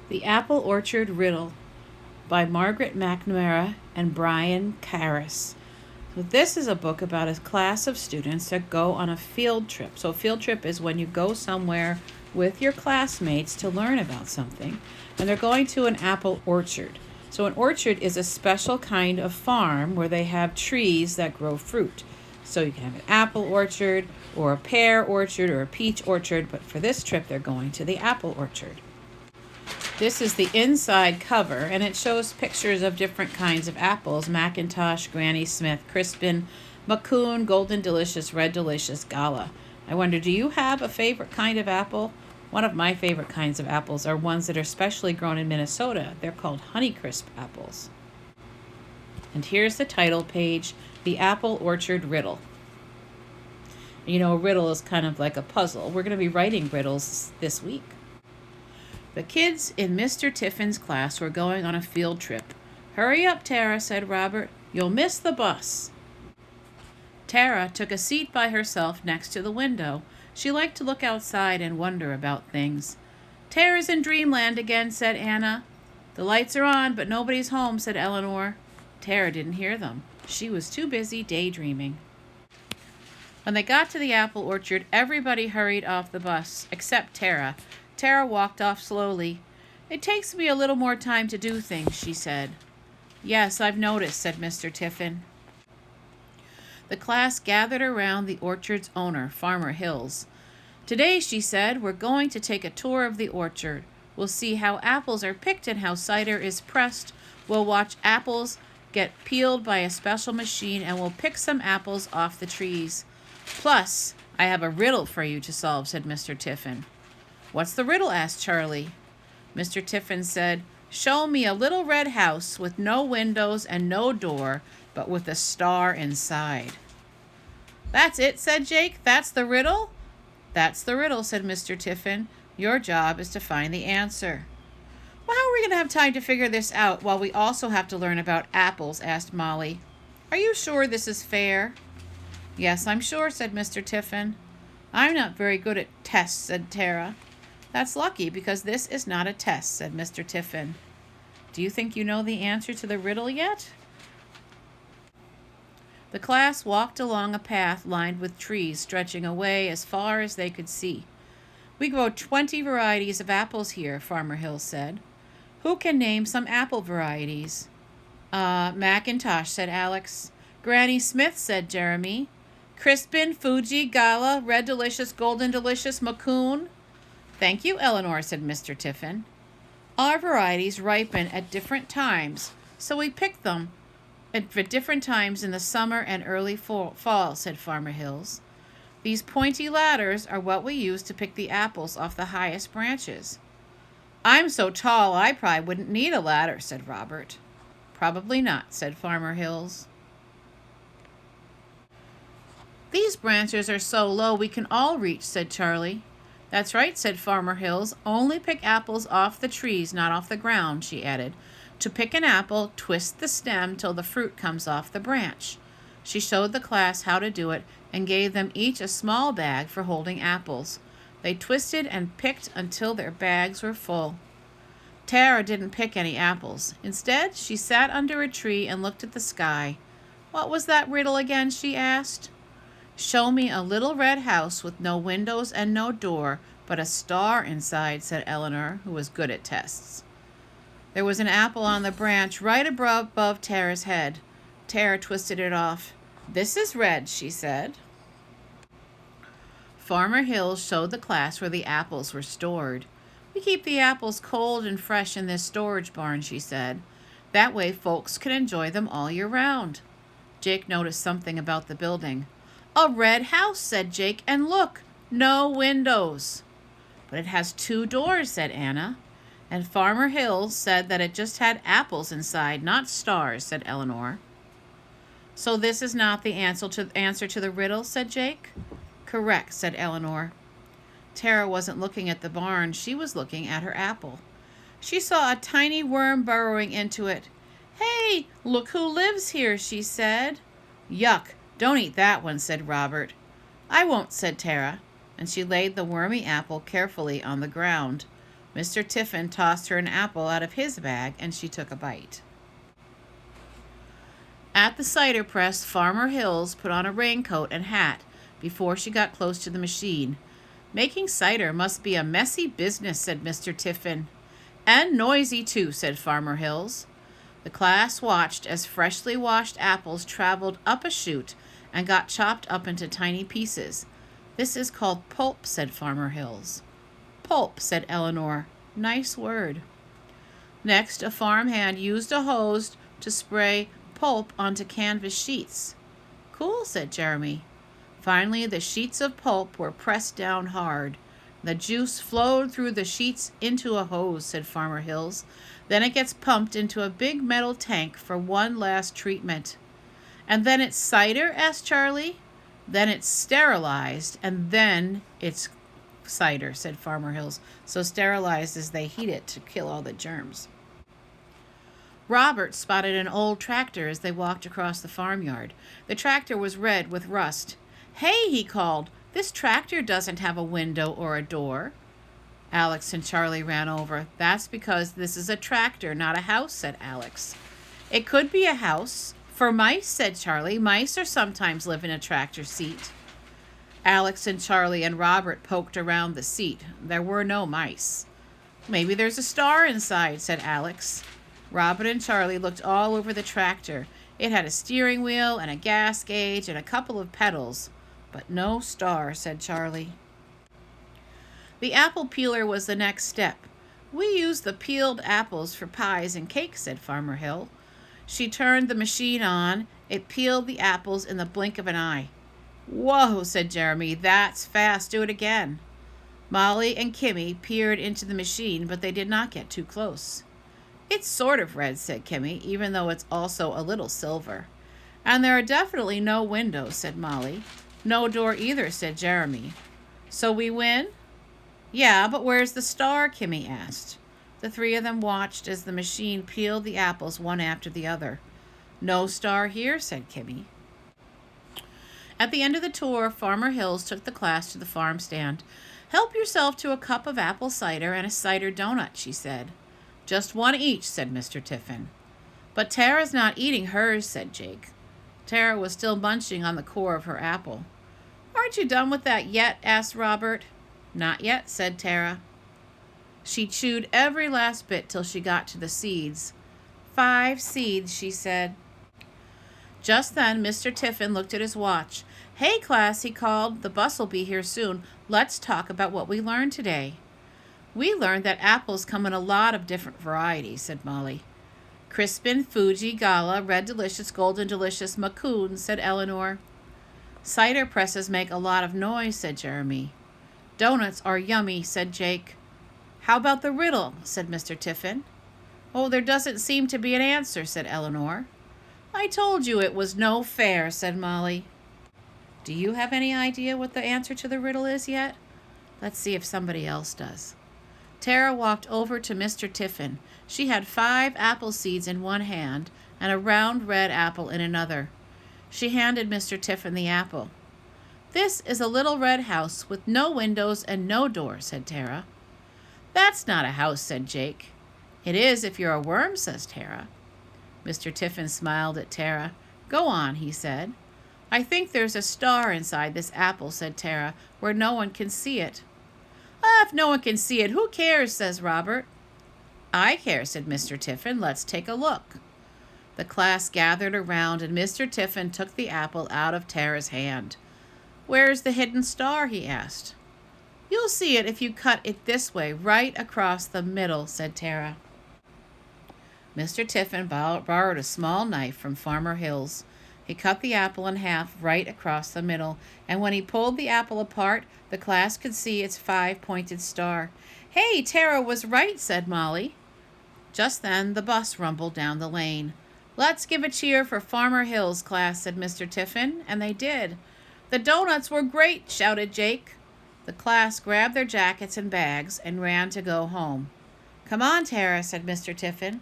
The Apple Orchard Riddle by Margaret McNamara and Brian Karras. So this is a book about a class of students that go on a field trip. So a field trip is when you go somewhere with your classmates to learn about something, and they're going to an apple orchard. So an orchard is a special kind of farm where they have trees that grow fruit. So you can have an apple orchard or a pear orchard or a peach orchard, but for this trip they're going to the apple orchard. This is the inside cover, and it shows pictures of different kinds of apples: Macintosh, Granny Smith, Crispin, Macoun, Golden Delicious, Red Delicious, Gala. I wonder, do you have a favorite kind of apple? One of my favorite kinds of apples are ones that are specially grown in Minnesota. They're called Honeycrisp apples. And here's the title page, The Apple Orchard Riddle. You know, a riddle is kind of like a puzzle. We're going to be writing riddles this week. The kids in Mr. Tiffin's class were going on a field trip. "Hurry up, Tara," said Robert. "You'll miss the bus." Tara took a seat by herself next to the window. She liked to look outside and wonder about things. "Tara's in dreamland again," said Anna. "The lights are on, but nobody's home," said Eleanor. Tara didn't hear them. She was too busy daydreaming. When they got to the apple orchard, everybody hurried off the bus, except Tara. Tara walked off slowly. "It takes me a little more time to do things," she said. "Yes, I've noticed," said Mr. Tiffin. The class gathered around the orchard's owner, Farmer Hills. "Today," she said, "we're going to take a tour of the orchard. We'll see how apples are picked and how cider is pressed. We'll watch apples get peeled by a special machine, and we'll pick some apples off the trees. Plus, I have a riddle for you to solve," said Mr. Tiffin. "What's the riddle?" asked Charlie. Mr. Tiffin said, "Show me a little red house with no windows and no door, but with a star inside." "That's it," said Jake. "That's the riddle?" "That's the riddle," said Mr. Tiffin. "Your job is to find the answer." "Well, how are we going to have time to figure this out while we also have to learn about apples?" asked Molly. "Are you sure this is fair?" "Yes, I'm sure," said Mr. Tiffin. "I'm not very good at tests," said Tara. "That's lucky, because this is not a test," said Mr. Tiffin. "Do you think you know the answer to the riddle yet?" The class walked along a path lined with trees stretching away as far as they could see. "We grow 20 varieties of apples here," Farmer Hill said. "Who can name some apple varieties?" Macintosh," said Alex. "Granny Smith," said Jeremy. "Crispin, Fuji, Gala, Red Delicious, Golden Delicious, Macoun." "Thank you, Eleanor," said Mr. Tiffin. "Our varieties ripen at different times, so we pick them at different times in the summer and early fall," said Farmer Hills. "These pointy ladders are what we use to pick the apples off the highest branches." "I'm so tall I probably wouldn't need a ladder," said Robert. "Probably not," said Farmer Hills. "These branches are so low we can all reach," said Charlie. "That's right," said Farmer Hills. "Only pick apples off the trees, not off the ground," she added. "To pick an apple, twist the stem till the fruit comes off the branch." She showed the class how to do it and gave them each a small bag for holding apples. They twisted and picked until their bags were full. Tara didn't pick any apples. Instead, she sat under a tree and looked at the sky. "What was that riddle again?" she asked. "Show me a little red house with no windows and no door, but a star inside," said Eleanor, who was good at tests. There was an apple on the branch right above Tara's head. Tara twisted it off. "This is red," she said. Farmer Hills showed the class where the apples were stored. "We keep the apples cold and fresh in this storage barn," she said. "That way folks can enjoy them all year round." Jake noticed something about the building. "A red house," said Jake, "and look, no windows." "But it has 2 doors," said Anna. "And Farmer Hills said that it just had apples inside, not stars," said Eleanor. "So this is not the answer to the riddle?" said Jake. "Correct," said Eleanor. Tara wasn't looking at the barn. She was looking at her apple. She saw a tiny worm burrowing into it. "Hey, look who lives here," she said. "Yuck, don't eat that one," said Robert. "I won't," said Tara, and she laid the wormy apple carefully on the ground. Mr. Tiffin tossed her an apple out of his bag, and she took a bite. At the cider press, Farmer Hills put on a raincoat and hat before she got close to the machine. "Making cider must be a messy business," said Mr. Tiffin. "And noisy, too," said Farmer Hills. The class watched as freshly washed apples traveled up a chute and got chopped up into tiny pieces. "This is called pulp," said Farmer Hills. "Pulp," said Eleanor. "Nice word." Next, a farmhand used a hose to spray pulp onto canvas sheets. "Cool," said Jeremy. Finally, the sheets of pulp were pressed down hard. "The juice flowed through the sheets into a hose," said Farmer Hills. "Then it gets pumped into a big metal tank for one last treatment." "And then it's cider?" asked Charlie. "Then it's sterilized, and then it's cider," said Farmer Hills. "So sterilized is they heat it to kill all the germs." Robert spotted an old tractor as they walked across the farmyard. The tractor was red with rust. "Hey," he called, "this tractor doesn't have a window or a door." Alex and Charlie ran over. "That's because this is a tractor, not a house," said Alex. "It could be a house for mice," said Charlie. "Mice are sometimes live in a tractor seat." Alex and Charlie and Robert poked around the seat. There were no mice. "Maybe there's a star inside," said Alex. Robert and Charlie looked all over the tractor. It had a steering wheel and a gas gauge and a couple of pedals. "But no star," said Charlie. The apple peeler was the next step. "We use the peeled apples for pies and cakes," said Farmer Hill. She turned the machine on. It peeled the apples in the blink of an eye. "Whoa," said Jeremy. "That's fast. Do it again." Molly and Kimmy peered into the machine, but they did not get too close. "It's sort of red," said Kimmy, "even though it's also a little silver." "And there are definitely no windows," said Molly. "No door either," said Jeremy. "So we win?" "Yeah, but where's the star?" Kimmy asked. The three of them watched as the machine peeled the apples one after the other. "No star here," said Kimmy. At the end of the tour, Farmer Hills took the class to the farm stand. "Help yourself to a cup of apple cider and a cider donut," she said. "Just one each," said Mr. Tiffin. "But Tara's not eating hers," said Jake. Tara was still munching on the core of her apple. "Aren't you done with that yet?" asked Robert. "Not yet," said Tara. She chewed every last bit till she got to the seeds. 5 seeds, she said. Just then, Mr. Tiffin looked at his watch. "Hey, class," he called. "The bus will be here soon. Let's talk about what we learned today." "We learned that apples come in a lot of different varieties," said Molly. "Crispin, Fuji, Gala, Red Delicious, Golden Delicious, Macoun," said Eleanor. "Cider presses make a lot of noise," said Jeremy. "Donuts are yummy," said Jake. "How about the riddle?" said Mr. Tiffin. "Oh, there doesn't seem to be an answer," said Eleanor. "I told you it was no fair," said Molly. Do you have any idea what the answer to the riddle is yet? Let's see if somebody else does. Tara walked over to Mr. Tiffin. She had 5 apple seeds in one hand and a round red apple in another. She handed Mr. Tiffin the apple. "This is a little red house with no windows and no door," said Tara. "That's not a house," said Jake. "It is if you're a worm," says Tara. Mr. Tiffin smiled at Tara. "Go on," he said. "I think there's a star inside this apple," said Tara, "where no one can see it." If no one can see it, who cares?" says Robert. "I care," said Mr. Tiffin. "Let's take a look." The class gathered around, and Mr. Tiffin took the apple out of Tara's hand. "Where's the hidden star?" he asked. "You'll see it if you cut it this way, right across the middle," said Tara. Mr. Tiffin borrowed a small knife from Farmer Hills. He cut the apple in half right across the middle, and when he pulled the apple apart, the class could see its 5-pointed star. "Hey, Tara was right," said Molly. Just then, the bus rumbled down the lane. "Let's give a cheer for Farmer Hills, class," said Mr. Tiffin, and they did. "The donuts were great," shouted Jake. The class grabbed their jackets and bags and ran to go home. "Come on, Tara," said Mr. Tiffin.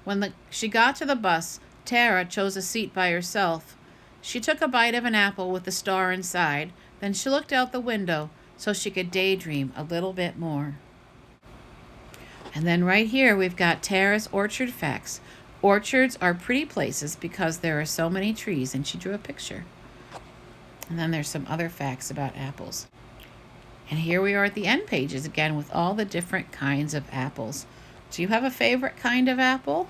When she got to the bus, Tara chose a seat by herself. She took a bite of an apple with the star inside, then she looked out the window so she could daydream a little bit more. And then right here we've got Tara's orchard facts. Orchards are pretty places because there are so many trees, and she drew a picture. And then there's some other facts about apples. And here we are at the end pages again with all the different kinds of apples. Do you have a favorite kind of apple?